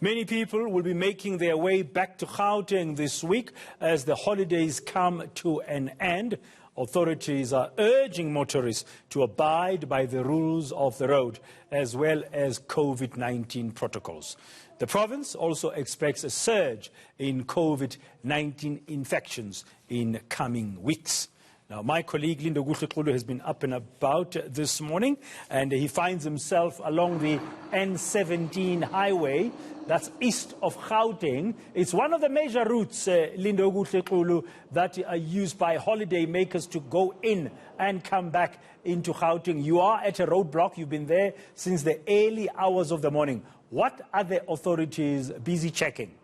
Many people will be making their way back to Gauteng this week as the holidays come to an end. Authorities are urging motorists to abide by the rules of the road as well as COVID-19 protocols. The province also expects a surge in COVID-19 infections in coming weeks. Now, my colleague Lindo Guhle has been up and about this morning, and he finds himself along the N17 highway, that's east of Gauteng. It's one of the major routes, Lindo Guhle, that are used by holiday makers to go in and come back into Gauteng. You are at a roadblock. You've been there since the early hours of the morning. What are the authorities busy checking?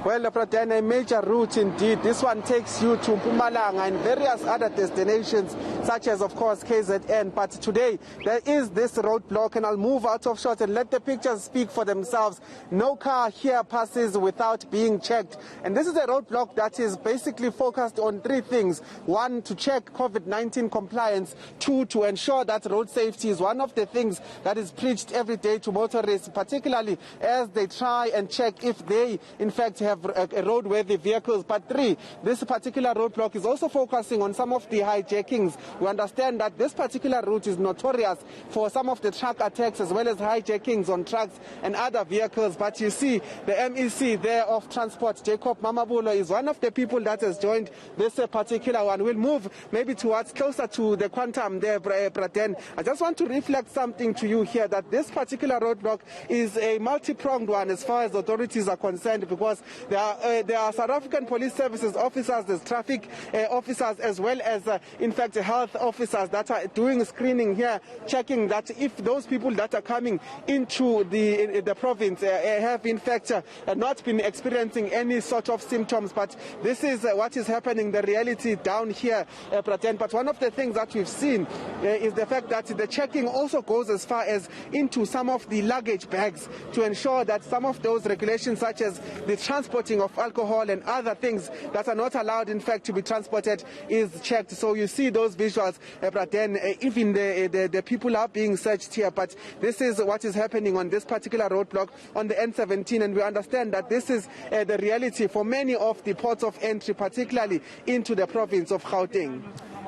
Well, a major route indeed. This one takes you to Mpumalanga and various other destinations, such as, of course, KZN. But today, there is this roadblock, and I'll move out of shot and let the pictures speak for themselves. No car here passes without being checked. And this is a roadblock that is basically focused on three things. One, to check COVID-19 compliance. Two, to ensure that road safety is one of the things that is preached every day to motorists, particularly as they try and check if they, in fact, have roadworthy vehicles. But three, this particular roadblock is also focusing on some of the hijackings. We understand that this particular route is notorious for some of the truck attacks as well as hijackings on trucks and other vehicles. But you see, the MEC there of Transport, Jacob Mamabulo, is one of the people that has joined this particular one. We'll move maybe towards closer to the quantum there, Braden. I just want to reflect something to you here, that this particular roadblock is a multi-pronged one as far as authorities are concerned, because there are South African Police Services officers, there's traffic officers, as well as, in fact, health officers that are doing screening here, checking that if those people that are coming into the province have, in fact, not been experiencing any sort of symptoms. But this is what is happening, the reality down here, Praten. But one of the things that we've seen is the fact that the checking also goes as far as into some of the luggage bags to ensure that some of those regulations, such as the transporting of alcohol and other things that are not allowed, in fact, to be transported, is checked. So you see those visuals, Braden, even the people are being searched here. But this is what is happening on this particular roadblock on the N17, and we understand that this is the reality for many of the ports of entry, particularly into the province of Gauteng.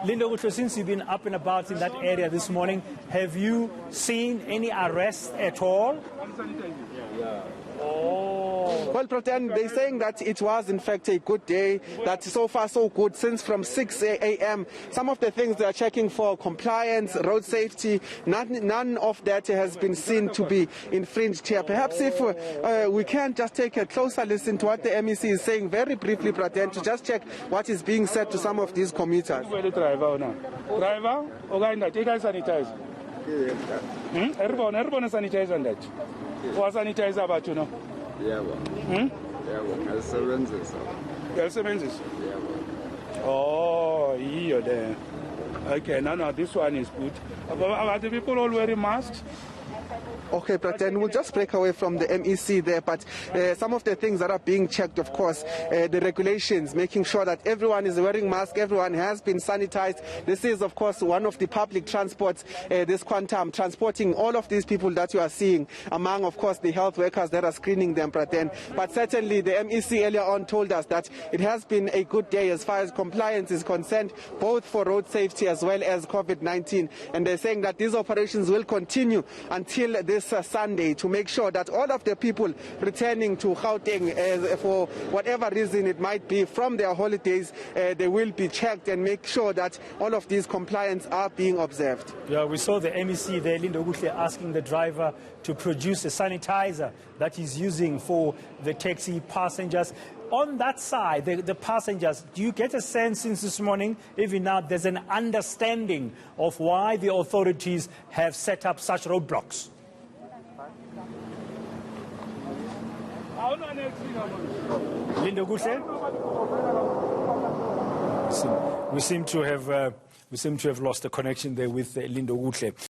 Lindo, since you've been up and about in that area this morning, have you seen any arrests at all? Yeah. Well, Praten, they're saying that it was, in fact, a good day, that so far so good, since from 6 a.m. Some of the things they are checking for: compliance, road safety, none of that has been seen to be infringed here. Perhaps if we can just take a closer listen to what the MEC is saying very briefly, Praten, to just check what is being said to some of these commuters. Driver, everyone sanitizer that. What sanitizer about, you know? Yeah, Oh, yeah, there. Okay, no, this one is good. Are the people all wearing masks? Okay, Praten, we'll just break away from the MEC there, but some of the things that are being checked, of course, the regulations, making sure that everyone is wearing masks, everyone has been sanitized. This is, of course, one of the public transports, this quantum, transporting all of these people that you are seeing, among, of course, the health workers that are screening them, Praten. But certainly the MEC earlier on told us that it has been a good day as far as compliance is concerned, both for road safety as well as COVID-19. And they're saying that these operations will continue until this Sunday, to make sure that all of the people returning to Gauteng, for whatever reason it might be, from their holidays, they will be checked and make sure that all of these compliance are being observed. Yeah, we saw the MEC there, Lindo Guhle, asking the driver to produce a sanitizer that he's using for the taxi passengers. On that side, the passengers, do you get a sense since this morning, even now, there's an understanding of why the authorities have set up such roadblocks? Lindo Guhle? We seem to have lost the connection there with Lindo Guhle.